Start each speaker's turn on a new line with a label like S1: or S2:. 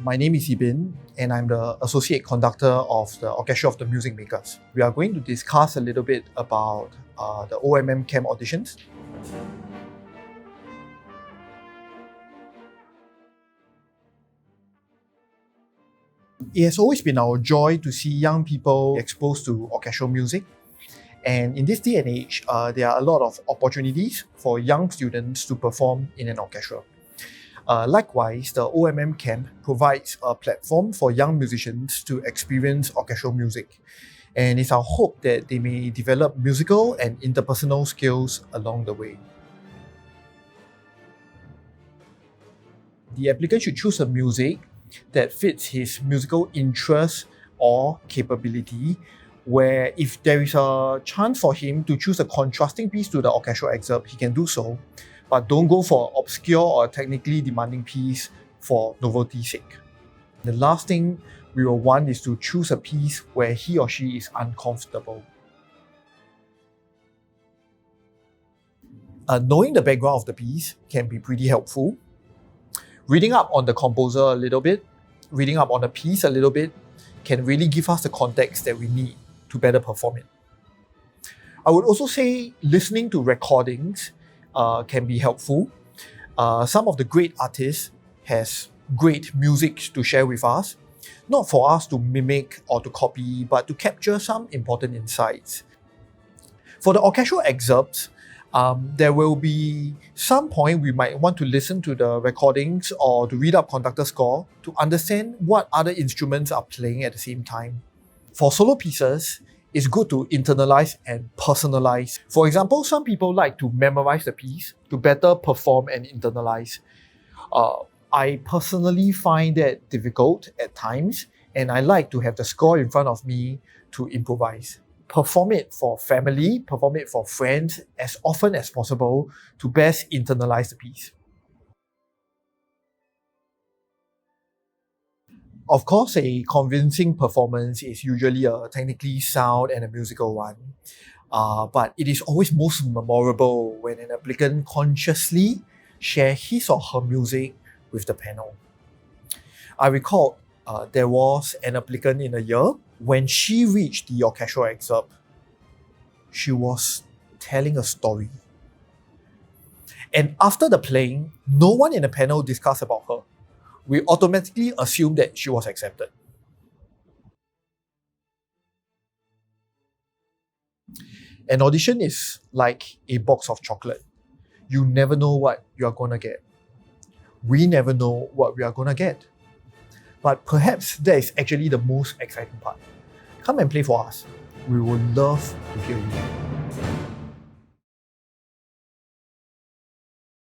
S1: My name is Yibin, and I'm the Associate Conductor of the Orchestra of the Music Makers. We are going to discuss a little bit about the OMM Camp auditions. It has always been our joy to see young people exposed to orchestral music. And in this day and age, there are a lot of opportunities for young students to perform in an orchestra. Likewise, the OMM Camp provides a platform for young musicians to experience orchestral music. And it's our hope that they may develop musical and interpersonal skills along the way. The applicant should choose a music that fits his musical interest or capability, where if there is a chance for him to choose a contrasting piece to the orchestral excerpt, he can do so, but don't go for obscure or technically demanding piece for novelty's sake. The last thing we will want is to choose a piece where he or she is uncomfortable. Knowing the background of the piece can be pretty helpful. Reading up on the composer a little bit, reading up on the piece a little bit, can really give us the context that we need to better perform it. I would also say listening to recordings can be helpful. Some of the great artists has great music to share with us, not for us to mimic or to copy, but to capture some important insights. For the orchestral excerpts, there will be some point we might want to listen to the recordings or to read up conductor score to understand what other instruments are playing at the same time. For solo pieces, it's good to internalize and personalize. For example, some people like to memorize the piece to better perform and internalize. I personally find that difficult at times, and I like to have the score in front of me to improvise. Perform it for family, perform it for friends as often as possible to best internalize the piece. Of course, a convincing performance is usually a technically sound and a musical one, but it is always most memorable when an applicant consciously shares his or her music with the panel. I recall there was an applicant in a year. When she reached the orchestral excerpt, she was telling a story. And after the playing, no one in the panel discussed about her. We automatically assumed that she was accepted. An audition is like a box of chocolate. You never know what you are gonna get. We never know what we are gonna get. But perhaps that is actually the most exciting part. Come and play for us. We would love to hear you.